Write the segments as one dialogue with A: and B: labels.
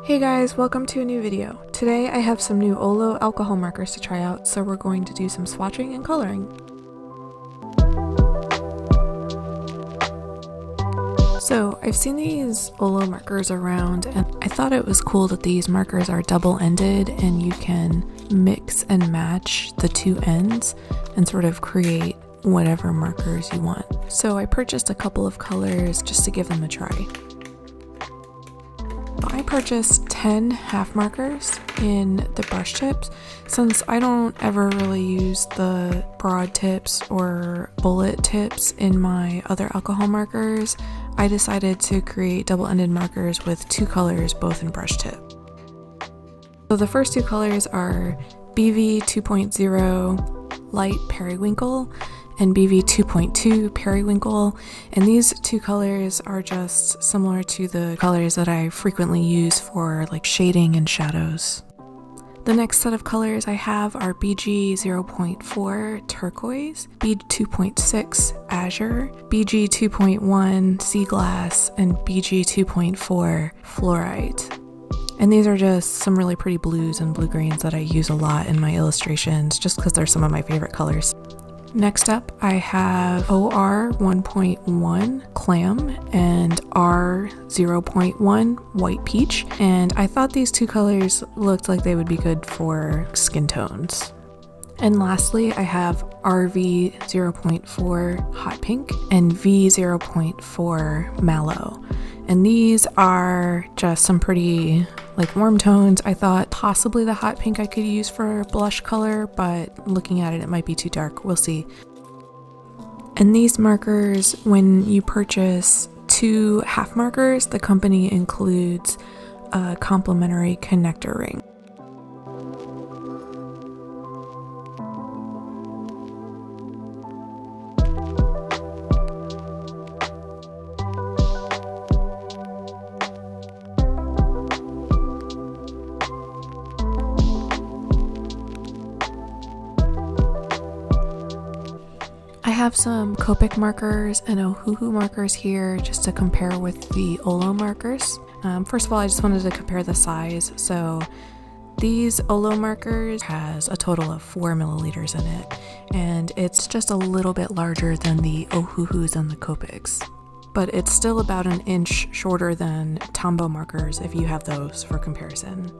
A: Hey guys, welcome to a new video. Today I have some new OLO alcohol markers to try out, so we're going to do some swatching and coloring. So I've seen these OLO markers around and I thought it was cool that these markers are double-ended and you can mix and match the two ends and sort of create whatever markers you want. So I purchased a couple of colors just to give them a try. I purchased 10 half markers in the brush tips. Since I don't ever really use the broad tips or bullet tips in my other alcohol markers, I decided to create double-ended markers with two colors, both in brush tip. So the first two colors are BV 2.0 Light Periwinkle and BV 2.2 Periwinkle, and these two colors are just similar to the colors that I frequently use for like shading and shadows. The next set of colors I have are BG 0.4 Turquoise, BG 2.6 Azure, BG 2.1 Sea Glass, and BG 2.4 Fluorite. And these are just some really pretty blues and blue-greens that I use a lot in my illustrations just because they're some of my favorite colors. Next up, I have OR 1.1 Clam and R 0.1 White Peach, and I thought these two colors looked like they would be good for skin tones. And lastly, I have RV 0.4 Hot Pink and V 0.4 Mallow. And these are just some pretty like warm tones. I thought possibly the hot pink I could use for blush color, but looking at it, it might be too dark. We'll see. And these markers, when you purchase two half markers, the company includes a complimentary connector ring. I have some Copic markers and Ohuhu markers here just to compare with the OLO markers. First of all, I just wanted to compare the size. So these OLO markers has a total of 4 milliliters in it, and it's just a little bit larger than the Ohuhus and the Copics. But it's still about an inch shorter than Tombow markers if you have those for comparison.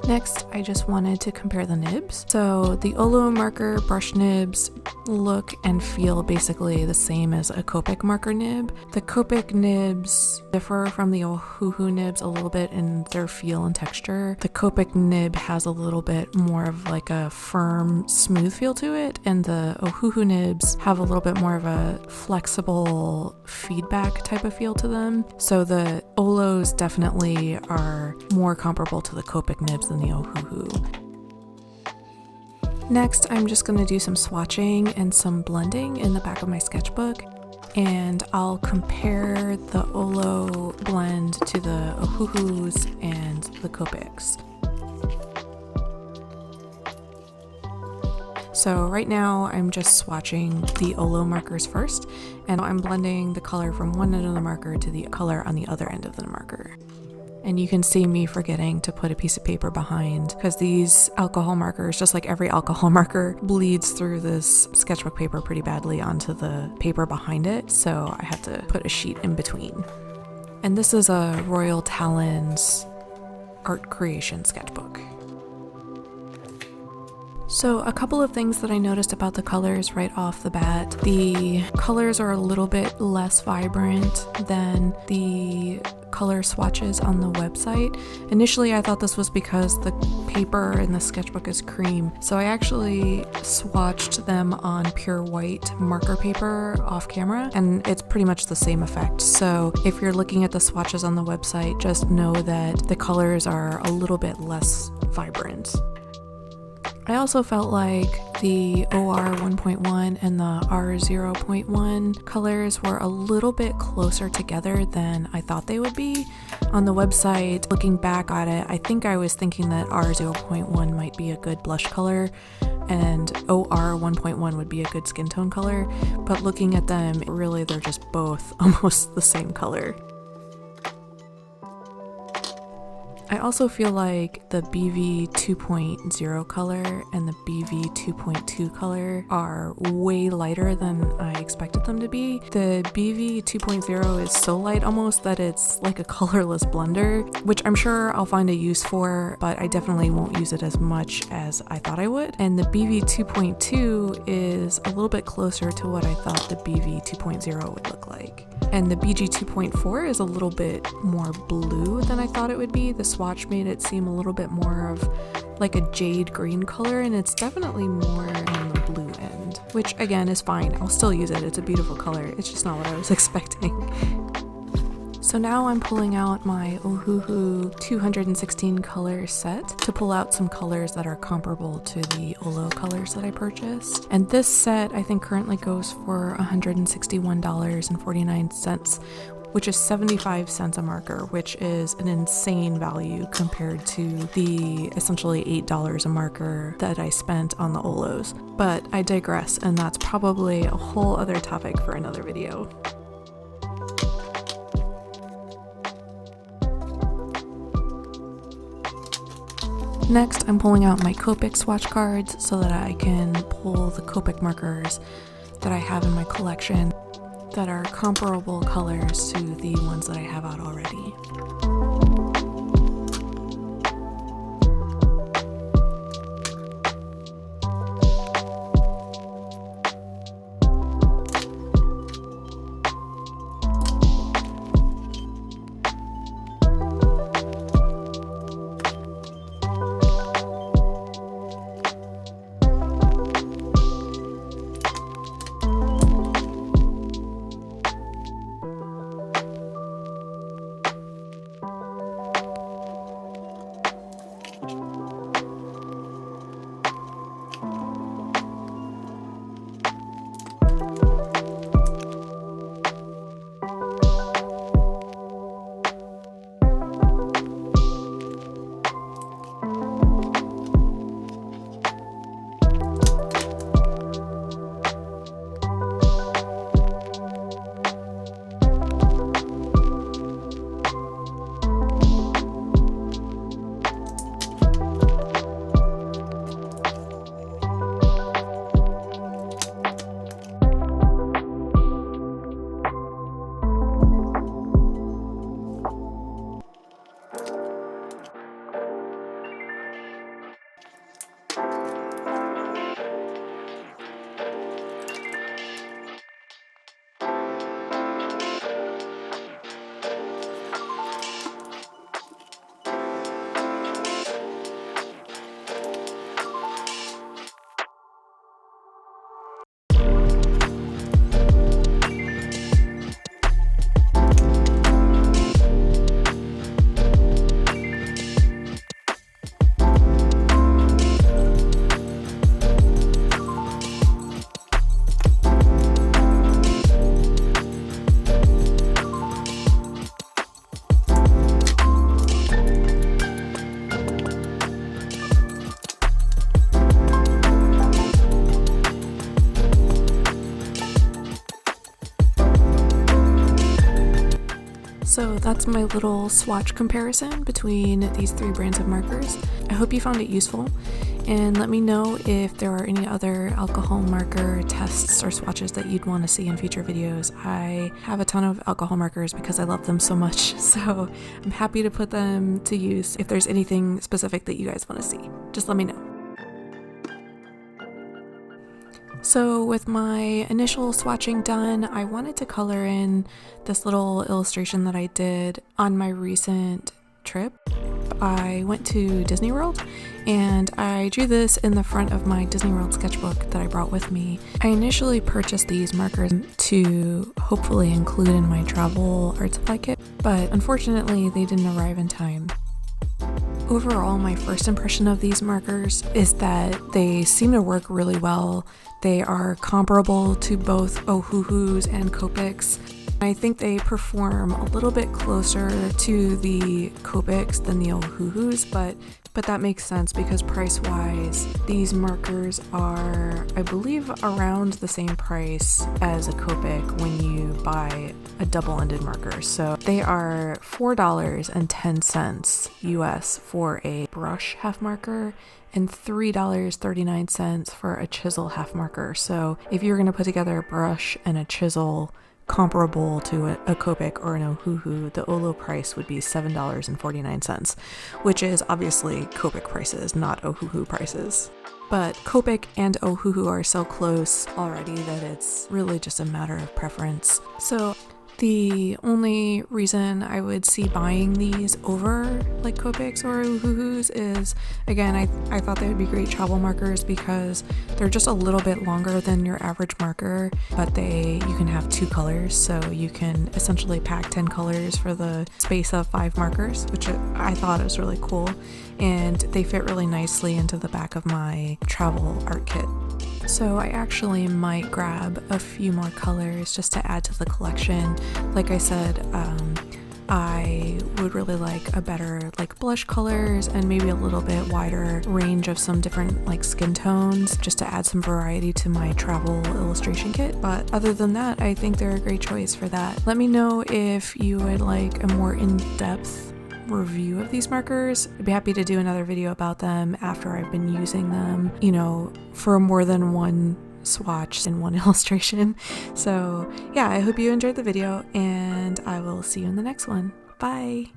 A: Next, I just wanted to compare the nibs. So the OLO marker brush nibs look and feel basically the same as a Copic marker nib. The Copic nibs differ from the Ohuhu nibs a little bit in their feel and texture. The Copic nib has a little bit more of like a firm, smooth feel to it, and the Ohuhu nibs have a little bit more of a flexible feedback type of feel to them. So the OLOs definitely are more comparable to the Copic nibs than the Ohuhu. Next, I'm just going to do some swatching and some blending in the back of my sketchbook, and I'll compare the OLO blend to the Ohuhus and the Copics. So right now I'm just swatching the OLO markers first, and I'm blending the color from one end of the marker to the color on the other end of the marker. And you can see me forgetting to put a piece of paper behind because these alcohol markers, just like every alcohol marker, bleeds through this sketchbook paper pretty badly onto the paper behind it. So I had to put a sheet in between. And this is a Royal Talons art creation sketchbook. So a couple of things that I noticed about the colors right off the bat. The colors are a little bit less vibrant than the color swatches on the website. Initially, I thought this was because the paper in the sketchbook is cream. So I actually swatched them on pure white marker paper off camera, and it's pretty much the same effect. So if you're looking at the swatches on the website, just know that the colors are a little bit less vibrant. I also felt like the OR 1.1 and the R 0.1 colors were a little bit closer together than I thought they would be. On the website, looking back at it, I think I was thinking that R 0.1 might be a good blush color and OR 1.1 would be a good skin tone color, but looking at them, really they're just both almost the same color. I also feel like the BV 2.0 color and the BV 2.2 color are way lighter than I expected them to be. The BV 2.0 is so light almost that it's like a colorless blender, which I'm sure I'll find a use for, but I definitely won't use it as much as I thought I would. And the BV 2.2 is a little bit closer to what I thought the BV 2.0 would look like. And the BG 2.4 is a little bit more blue than I thought it would be. The swatch made it seem a little bit more of like a jade green color, and it's definitely more on the blue end, which again is fine. I'll still use it. It's a beautiful color. It's just not what I was expecting. So now I'm pulling out my Ohuhu 216 color set to pull out some colors that are comparable to the OLO colors that I purchased. And this set I think currently goes for $161.49, which is 75 cents a marker, which is an insane value compared to the essentially $8 a marker that I spent on the OLOs. But I digress, and that's probably a whole other topic for another video. Next, I'm pulling out my Copic swatch cards so that I can pull the Copic markers that I have in my collection that are comparable colors to the ones that I have out already. So that's my little swatch comparison between these three brands of markers. I hope you found it useful, and let me know if there are any other alcohol marker tests or swatches that you'd want to see in future videos. I have a ton of alcohol markers because I love them so much, so I'm happy to put them to use. If there's anything specific that you guys want to see, just let me know. So with my initial swatching done, I wanted to color in this little illustration that I did on my recent trip. I went to Disney World and I drew this in the front of my Disney World sketchbook that I brought with me. I initially purchased these markers to hopefully include in my travel art supply kit, but unfortunately they didn't arrive in time. Overall, my first impression of these markers is that they seem to work really well. They are comparable to both Ohuhu's and Copic's. I think they perform a little bit closer to the Copics than the Ohuhus, but that makes sense because price-wise, these markers are, I believe, around the same price as a Copic when you buy a double-ended marker. So they are $4.10 US for a brush half marker and $3.39 for a chisel half marker. So if you're going to put together a brush and a chisel comparable to a Copic or an Ohuhu, the OLO price would be $7.49, which is obviously Copic prices, not Ohuhu prices. But Copic and Ohuhu are so close already that it's really just a matter of preference. So the only reason I would see buying these over like Copics or Ohuhus is, again, I thought they would be great travel markers because they're just a little bit longer than your average marker, but you can have 2 colors, so you can essentially pack 10 colors for the space of 5 markers, which I thought was really cool, and they fit really nicely into the back of my travel art kit. So I actually might grab a few more colors just to add to the collection. Like I said, I would really like a better like blush colors and maybe a little bit wider range of some different like skin tones just to add some variety to my travel illustration kit. But other than that, I think they're a great choice for that. Let me know if you would like a more in-depth review of these markers. I'd be happy to do another video about them after I've been using them, you know, for more than one swatch and one illustration. So yeah, I hope you enjoyed the video and I will see you in the next one. Bye!